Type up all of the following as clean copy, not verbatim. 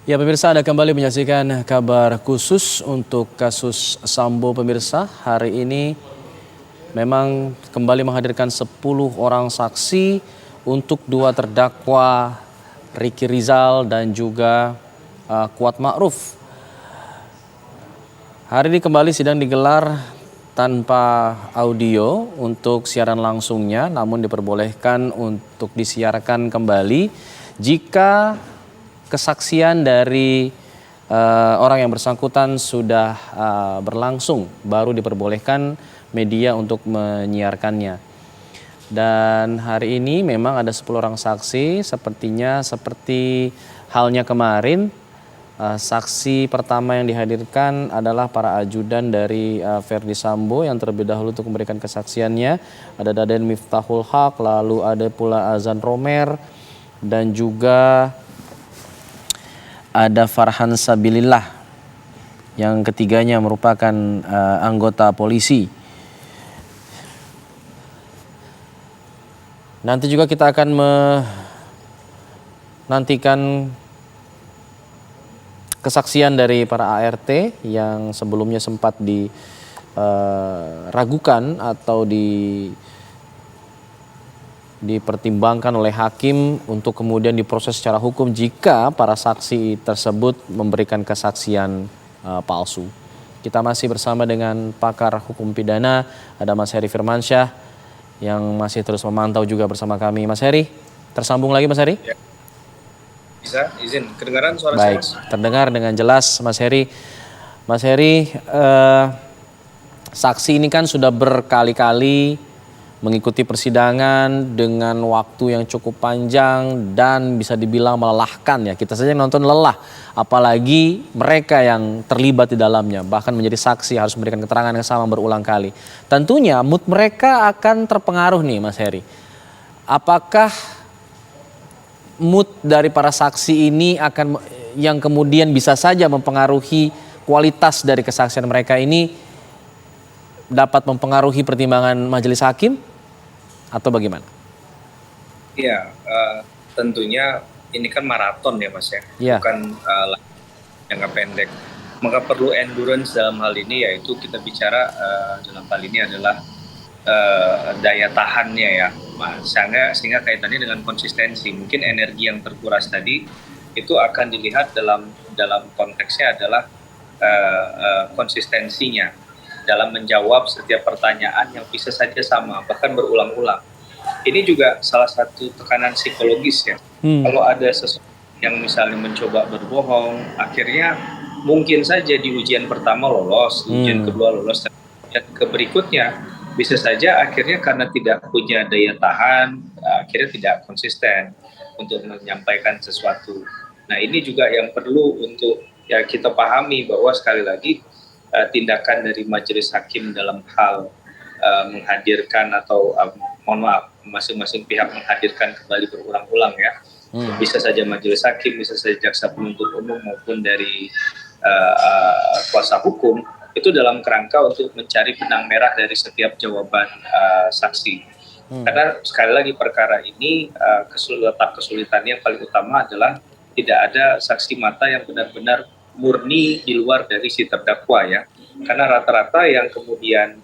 Ya pemirsa, Anda kembali menyaksikan kabar khusus untuk kasus Sambo pemirsa. Hari ini memang kembali menghadirkan 10 orang saksi untuk 2 terdakwa Ricky Rizal dan juga Kuat Ma'ruf. Hari ini kembali sidang digelar tanpa audio untuk siaran langsungnya, namun diperbolehkan untuk disiarkan kembali jika kesaksian dari orang yang bersangkutan sudah berlangsung, baru diperbolehkan media untuk menyiarkannya. Dan hari ini memang ada 10 orang saksi, sepertinya seperti halnya kemarin. Saksi pertama yang dihadirkan adalah para ajudan dari Verdi Sambo yang terlebih dahulu untuk memberikan kesaksiannya. Ada Daden Miftahul Haq, lalu ada pula Azan Romer, dan juga ada Farhan Sabilillah yang ketiganya merupakan anggota polisi. Nanti juga kita akan menantikan kesaksian dari para ART yang sebelumnya sempat diragukan atau dipertimbangkan oleh hakim untuk kemudian diproses secara hukum jika para saksi tersebut memberikan kesaksian palsu. Kita masih bersama dengan pakar hukum pidana, ada Mas Heri Firmansyah yang masih terus memantau juga bersama kami. Mas Heri, tersambung lagi Mas Heri? Ya. Bisa, izin kedengaran suara Baik, saya? terdengar dengan jelas Mas Heri. Mas Heri, saksi ini kan sudah berkali-kali mengikuti persidangan dengan waktu yang cukup panjang dan bisa dibilang melelahkan ya. Kita saja yang nonton lelah, apalagi mereka yang terlibat di dalamnya, bahkan menjadi saksi harus memberikan keterangan yang sama berulang kali. Tentunya mood mereka akan terpengaruh nih Mas Heri. Apakah mood dari para saksi ini akan yang kemudian bisa saja mempengaruhi kualitas dari kesaksian mereka ini dapat mempengaruhi pertimbangan majelis hakim atau bagaimana? Iya, tentunya ini kan maraton ya Mas ya, Ya. bukan jangka pendek. Maka perlu endurance dalam hal ini, yaitu kita bicara dalam hal ini adalah daya tahannya ya, sehingga kaitannya dengan konsistensi. Mungkin energi yang terkuras tadi itu akan dilihat dalam konteksnya adalah konsistensinya dalam menjawab setiap pertanyaan yang bisa saja sama, bahkan berulang-ulang. Ini juga salah satu tekanan psikologis ya. Kalau ada sesuatu yang misalnya mencoba berbohong, akhirnya mungkin saja di ujian pertama lolos, di ujian kedua lolos, dan ke berikutnya bisa saja akhirnya karena tidak punya daya tahan, akhirnya tidak konsisten untuk menyampaikan sesuatu. Nah ini juga yang perlu untuk ya kita pahami, bahwa sekali lagi tindakan dari majelis hakim dalam hal menghadirkan atau mohon maaf, masing-masing pihak menghadirkan kembali berulang-ulang ya. Bisa saja majelis hakim, bisa saja jaksa penuntut umum maupun dari kuasa hukum, itu dalam kerangka untuk mencari benang merah dari setiap jawaban saksi. Karena sekali lagi perkara ini kesulitannya yang paling utama adalah tidak ada saksi mata yang benar-benar murni di luar dari si terdakwa ya. Karena rata-rata yang kemudian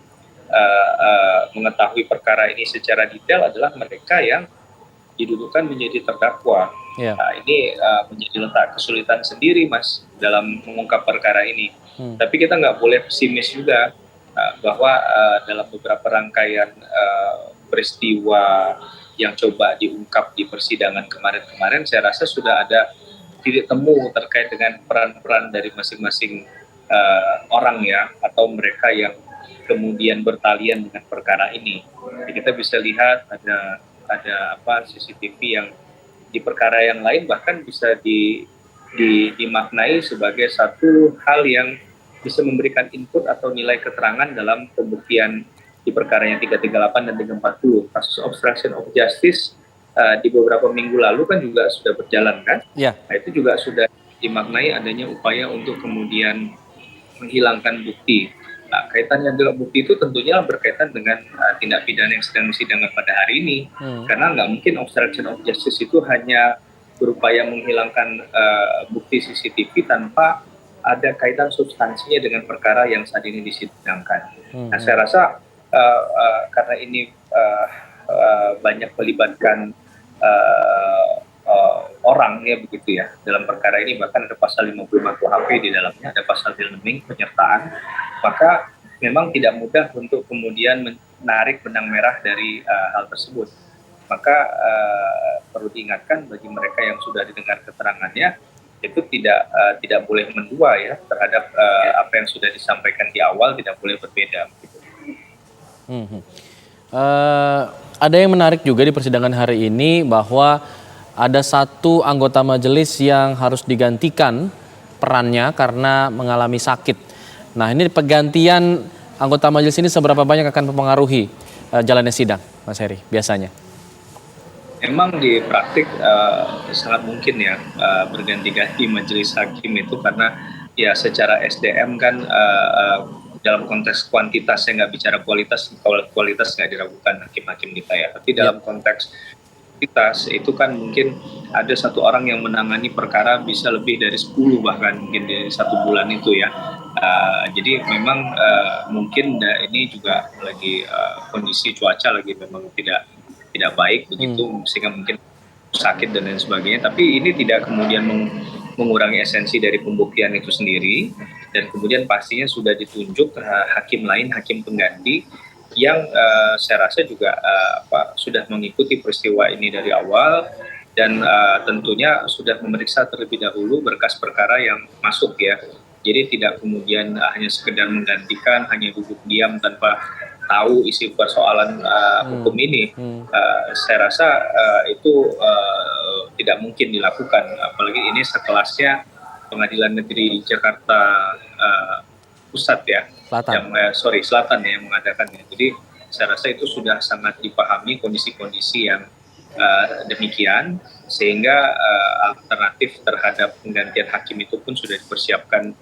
mengetahui perkara ini secara detail adalah mereka yang didudukan menjadi terdakwa. Ya. Nah, ini menjadi letak kesulitan sendiri Mas dalam mengungkap perkara ini. Tapi kita nggak boleh pesimis juga bahwa dalam beberapa rangkaian peristiwa yang coba diungkap di persidangan kemarin-kemarin, saya rasa sudah ada titik temu terkait dengan peran-peran dari masing-masing orang ya, atau mereka yang kemudian bertalian dengan perkara ini. Jadi kita bisa lihat ada CCTV yang di perkara yang lain bahkan bisa dimaknai sebagai satu hal yang bisa memberikan input atau nilai keterangan dalam pembuktian di perkara yang 338 dan 340. Kasus obstruction of justice di beberapa minggu lalu kan juga sudah berjalan kan? Ya. Nah, itu juga sudah dimaknai adanya upaya untuk kemudian menghilangkan bukti. Nah, kaitannya dengan bukti itu tentunya berkaitan dengan tindak pidana yang sedang disidangkan pada hari ini. Karena nggak mungkin obstruction of justice itu hanya berupaya menghilangkan bukti CCTV tanpa ada kaitan substansinya dengan perkara yang saat ini disidangkan. Nah, saya rasa karena ini banyak melibatkan orang ya begitu ya dalam perkara ini, bahkan ada pasal 55 KUHP di dalamnya, ada pasal filming penyertaan, maka memang tidak mudah untuk kemudian menarik benang merah dari hal tersebut. Maka perlu diingatkan bagi mereka yang sudah didengar keterangannya, itu tidak boleh mendua ya terhadap apa yang sudah disampaikan di awal, tidak boleh berbeda. Ada yang menarik juga di persidangan hari ini bahwa ada satu anggota majelis yang harus digantikan perannya karena mengalami sakit. Nah, ini pergantian anggota majelis ini seberapa banyak akan mempengaruhi jalannya sidang, Mas Heri, biasanya? Memang di praktik sangat mungkin ya berganti-ganti majelis hakim itu, karena ya secara SDM kan dalam konteks kuantitas, saya nggak bicara kualitas, kalau kualitas nggak diragukan hakim-hakim kita ya, tapi dalam konteks kuantitas itu kan mungkin ada satu orang yang menangani perkara bisa lebih dari 10 bahkan mungkin di satu bulan itu ya. Jadi memang mungkin ini juga lagi kondisi cuaca lagi memang tidak baik begitu, sehingga mungkin sakit dan lain sebagainya, tapi ini tidak kemudian mengurangi esensi dari pembuktian itu sendiri, dan kemudian pastinya sudah ditunjuk hakim lain, hakim pengganti yang saya rasa juga sudah mengikuti peristiwa ini dari awal, dan tentunya sudah memeriksa terlebih dahulu berkas perkara yang masuk ya. Jadi tidak kemudian hanya sekedar menggantikan, hanya duduk diam tanpa tahu isi persoalan hukum ini. Saya rasa itu tidak mungkin dilakukan, apalagi ini sekelasnya Pengadilan Negeri Jakarta Pusat ya, Selatan ya yang mengadakannya. Jadi saya rasa itu sudah sangat dipahami kondisi-kondisi yang demikian, sehingga alternatif terhadap penggantian hakim itu pun sudah dipersiapkan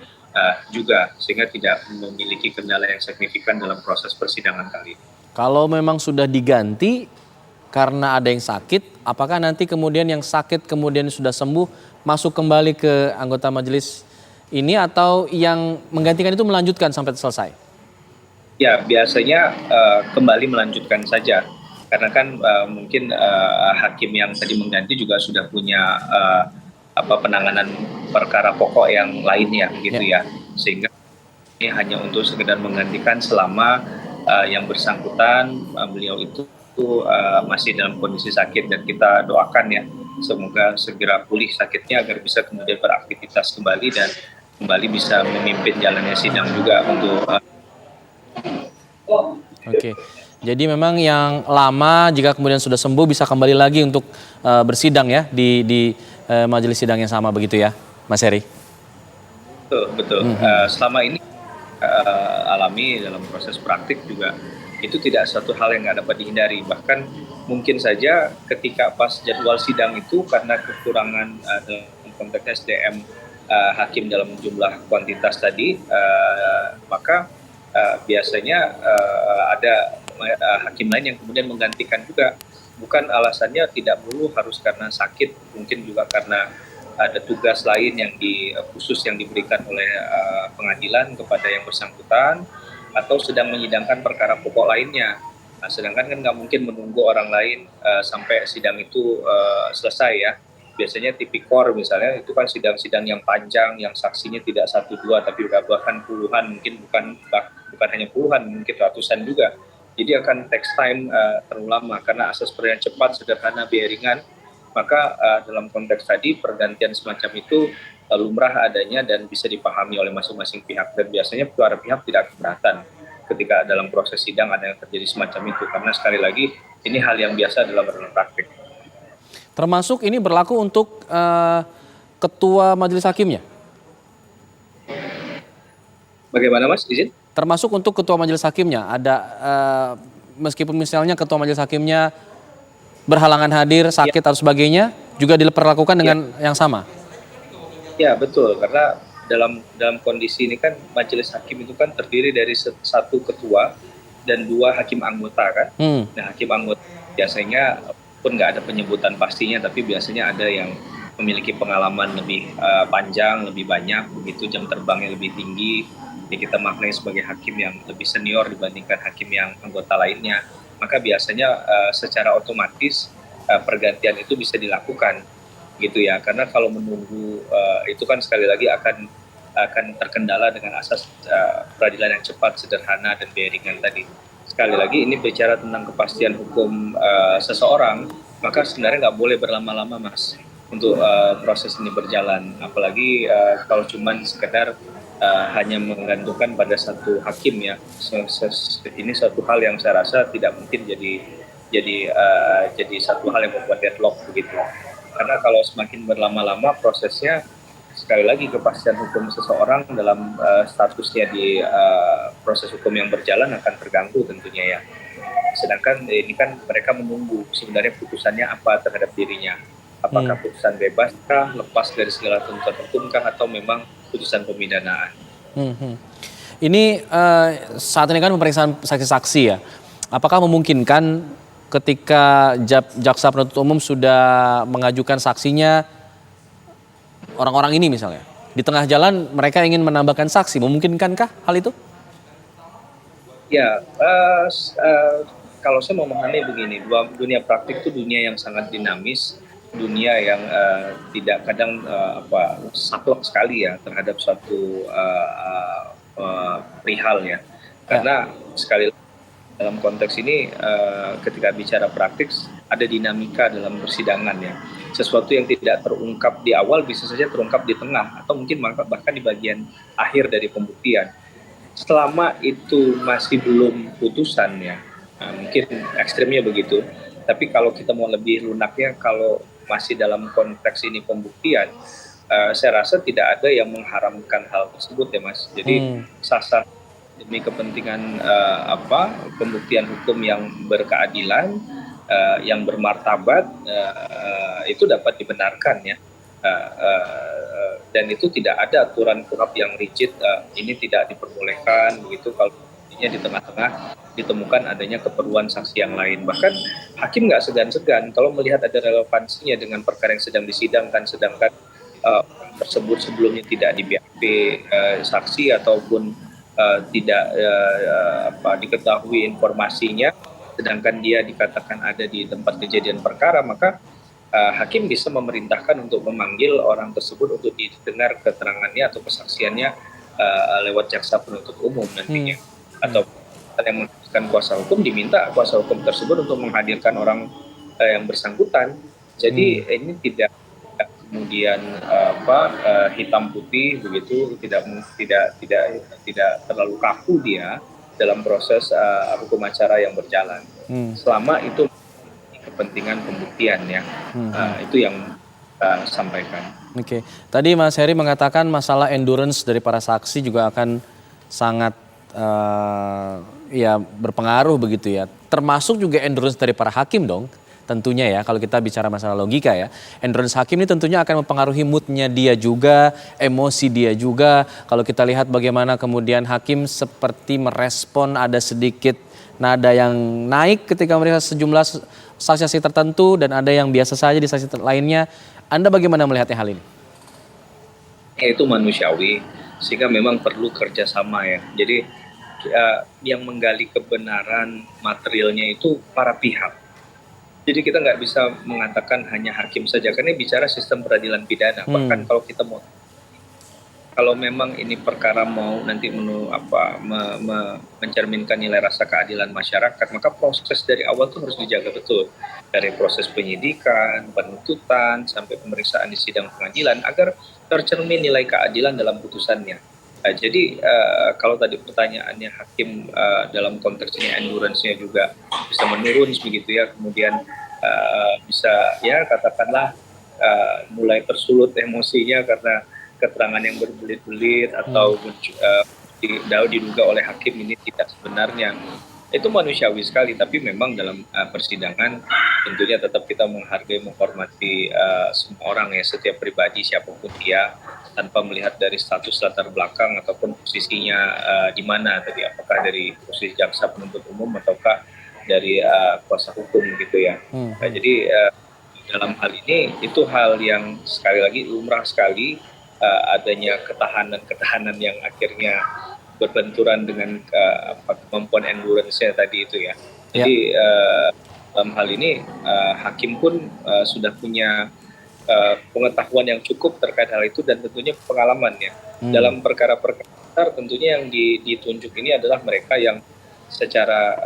juga, sehingga tidak memiliki kendala yang signifikan dalam proses persidangan kali ini. Kalau memang sudah diganti karena ada yang sakit, apakah nanti kemudian yang sakit kemudian sudah sembuh masuk kembali ke anggota majelis ini, atau yang menggantikan itu melanjutkan sampai selesai? Ya, biasanya kembali melanjutkan saja, karena kan mungkin hakim yang tadi mengganti juga sudah punya penanganan perkara pokok yang lainnya gitu ya, sehingga ini hanya untuk sekedar menggantikan selama yang bersangkutan beliau itu masih dalam kondisi sakit, dan kita doakan ya semoga segera pulih sakitnya agar bisa kemudian beraktivitas kembali dan kembali bisa memimpin jalannya sidang juga untuk Oke. Jadi memang yang lama jika kemudian sudah sembuh bisa kembali lagi untuk bersidang ya di majelis sidang yang sama begitu ya, Mas Heri? Betul. Selama ini alami dalam proses praktik juga itu tidak satu hal yang nggak dapat dihindari. Bahkan mungkin saja ketika pas jadwal sidang itu karena kekurangan dalam konteks SDM hakim dalam jumlah kuantitas tadi, maka biasanya ada hakim lain yang kemudian menggantikan juga. Bukan alasannya tidak perlu harus karena sakit, mungkin juga karena ada tugas lain yang khusus yang diberikan oleh pengadilan kepada yang bersangkutan, atau sedang menyidangkan perkara pokok lainnya. Nah, sedangkan kan nggak mungkin menunggu orang lain sampai sidang itu selesai ya. Biasanya tipikor misalnya itu kan sidang-sidang yang panjang, yang saksinya tidak 1-2 tapi bahkan puluhan, mungkin bukan hanya puluhan, mungkin ratusan juga. Jadi akan takes time terlalu lama, karena asas peradilan cepat, sederhana, biaya ringan. Maka dalam konteks tadi pergantian semacam itu lumrah adanya dan bisa dipahami oleh masing-masing pihak, dan biasanya kedua pihak tidak keberatan ketika dalam proses sidang ada yang terjadi semacam itu, karena sekali lagi ini hal yang biasa dalam praktik. Termasuk ini berlaku untuk ketua majelis hakimnya? Bagaimana Mas, izin? Termasuk untuk ketua majelis hakimnya, ada meskipun misalnya ketua majelis hakimnya berhalangan hadir, sakit atau sebagainya, juga diperlakukan dengan yang sama? Ya betul, karena dalam kondisi ini kan majelis hakim itu kan terdiri dari satu ketua dan 2 hakim anggota kan. Nah, hakim anggota biasanya pun nggak ada penyebutan pastinya, tapi biasanya ada yang memiliki pengalaman lebih panjang, lebih banyak, begitu jam terbangnya lebih tinggi, ya kita maknai sebagai hakim yang lebih senior dibandingkan hakim yang anggota lainnya, maka biasanya secara otomatis pergantian itu bisa dilakukan, gitu ya. Karena kalau menunggu itu kan sekali lagi akan terkendala dengan asas peradilan yang cepat, sederhana, dan biaya ringan tadi. Sekali lagi ini bicara tentang kepastian hukum seseorang, maka sebenarnya nggak boleh berlama-lama, Mas, untuk proses ini berjalan. Apalagi kalau cuman sekedar hanya menggantungkan pada satu hakim ya. Ini satu hal yang saya rasa tidak mungkin jadi satu hal yang membuat deadlock begitu. Karena kalau semakin berlama-lama prosesnya, sekali lagi kepastian hukum seseorang dalam statusnya di proses hukum yang berjalan akan terganggu tentunya ya. Sedangkan ini kan mereka menunggu sebenarnya putusannya apa terhadap dirinya. Apakah putusan bebas kah, lepas dari segala tuntutan hukum kah, atau memang putusan pemidanaan. Ini saat ini kan pemeriksaan saksi-saksi ya. Apakah memungkinkan ketika jaksa penuntut umum sudah mengajukan saksinya, orang-orang ini misalnya, di tengah jalan mereka ingin menambahkan saksi, memungkinkankah hal itu? Ya, kalau saya memahami begini, dunia praktik itu dunia yang sangat dinamis, dunia yang tidak kadang saklek sekali ya terhadap suatu perihal ya. Karena sekali lagi dalam konteks ini ketika bicara praktik ada dinamika dalam persidangan ya. Sesuatu yang tidak terungkap di awal bisa saja terungkap di tengah atau mungkin bahkan di bagian akhir dari pembuktian. Selama itu masih belum putusan ya, mungkin ekstrimnya begitu. Tapi kalau kita mau lebih lunaknya, kalau masih dalam konteks ini pembuktian, saya rasa tidak ada yang mengharamkan hal tersebut ya Mas. Jadi sasar demi kepentingan pembuktian hukum yang berkeadilan, yang bermartabat, itu dapat dibenarkan ya. Dan itu tidak ada aturan kuhap yang rigid, ini tidak diperbolehkan begitu kalau di tengah-tengah ditemukan adanya keperluan saksi yang lain. Bahkan hakim nggak segan-segan kalau melihat ada relevansinya dengan perkara yang sedang disidangkan, sedangkan tersebut sebelumnya tidak di BAP saksi ataupun tidak diketahui informasinya, sedangkan dia dikatakan ada di tempat kejadian perkara, maka hakim bisa memerintahkan untuk memanggil orang tersebut untuk didengar keterangannya atau kesaksiannya lewat jaksa penuntut umum nantinya. Atau yang menghadirkan kuasa hukum, diminta kuasa hukum tersebut untuk menghadirkan orang yang bersangkutan. Jadi ini tidak kemudian hitam putih begitu, tidak terlalu kaku dia dalam proses hukum acara yang berjalan. Selama itu kepentingan pembuktian ya, itu yang sampaikan. Oke, tadi Mas Heri mengatakan masalah endurance dari para saksi juga akan sangat berpengaruh begitu ya. Termasuk juga endurance dari para hakim dong. Tentunya ya, kalau kita bicara masalah logika ya, endurance hakim ini tentunya akan mempengaruhi moodnya dia juga, emosi dia juga. Kalau kita lihat bagaimana kemudian hakim seperti merespon ada sedikit nada yang naik ketika melihat sejumlah saksi-saksi tertentu dan ada yang biasa saja di saksi lainnya. Anda bagaimana melihatnya hal ini? Itu manusiawi, sehingga memang perlu kerjasama ya. Jadi yang menggali kebenaran materialnya itu para pihak. Jadi kita nggak bisa mengatakan hanya hakim saja, karena bicara sistem peradilan pidana. Bahkan kalau memang ini perkara mau nanti mencerminkan nilai rasa keadilan masyarakat, maka proses dari awal itu harus dijaga betul. Dari proses penyidikan, penuntutan, sampai pemeriksaan di sidang pengadilan, agar tercermin nilai keadilan dalam putusannya. Jadi kalau tadi pertanyaannya hakim dalam konteks ini endurance-nya juga bisa menurun begitu ya, kemudian bisa ya katakanlah mulai tersulut emosinya karena keterangan yang berbelit-belit atau diduga oleh hakim ini tidak sebenarnya. Itu manusiawi sekali, tapi memang dalam persidangan tentunya tetap kita menghargai, menghormati semua orang ya, setiap pribadi siapapun dia, tanpa melihat dari status latar belakang ataupun posisinya di mana tadi, apakah dari posisi jaksa penuntut umum ataukah dari kuasa hukum gitu ya. Jadi dalam hal ini itu hal yang sekali lagi lumrah sekali, adanya ketahanan yang akhirnya berbenturan dengan kemampuan endurance-nya tadi itu ya. Jadi dalam hal ini hakim pun sudah punya pengetahuan yang cukup terkait hal itu dan tentunya pengalaman ya. Dalam perkara-perkara besar tentunya yang ditunjuk ini adalah mereka yang secara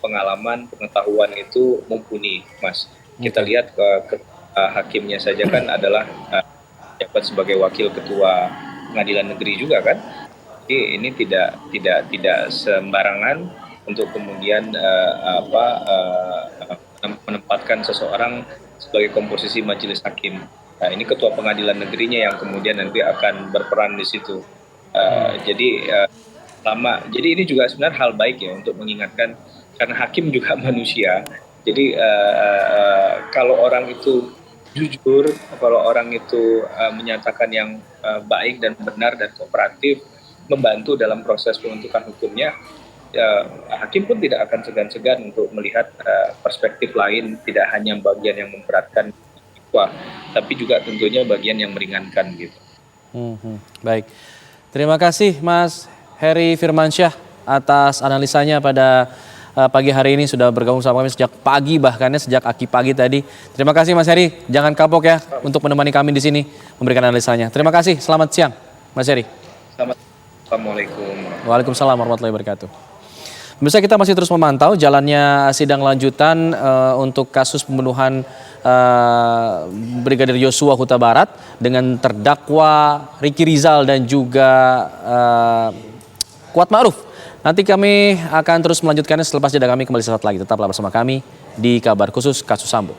pengalaman, pengetahuan itu mumpuni, Mas. Kita lihat hakimnya saja kan adalah jabat sebagai wakil ketua pengadilan negeri juga kan. Jadi ini tidak sembarangan untuk kemudian menempatkan seseorang sebagai komposisi majelis hakim. Nah, ini ketua pengadilan negerinya yang kemudian nanti akan berperan di situ. Jadi ini juga sebenarnya hal baik ya untuk mengingatkan, karena hakim juga manusia. Jadi kalau orang itu jujur, kalau orang itu menyatakan yang baik dan benar dan kooperatif, membantu dalam proses pembentukan hukumnya, hakim pun tidak akan segan-segan untuk melihat perspektif lain, tidak hanya bagian yang memberatkan tapi juga tentunya bagian yang meringankan gitu. Baik, terima kasih Mas Heri Firmansyah atas analisanya pada pagi hari ini, sudah bergabung sama kami sejak pagi, bahkannya sejak aki pagi tadi. Terima kasih Mas Heri, jangan kapok ya untuk menemani kami di sini memberikan analisanya. Terima kasih, selamat siang Mas Heri. Assalamualaikum. Waalaikumsalam warahmatullahi wabarakatuh. Pemirsa, kita masih terus memantau jalannya sidang lanjutan untuk kasus pembunuhan Brigadir Yosua Huta Barat dengan terdakwa Ricky Rizal dan juga Kuat Ma'ruf. Nanti kami akan terus melanjutkannya selepas jeda, kami kembali sesaat lagi. Tetaplah bersama kami di Kabar Khusus Kasus Sambo.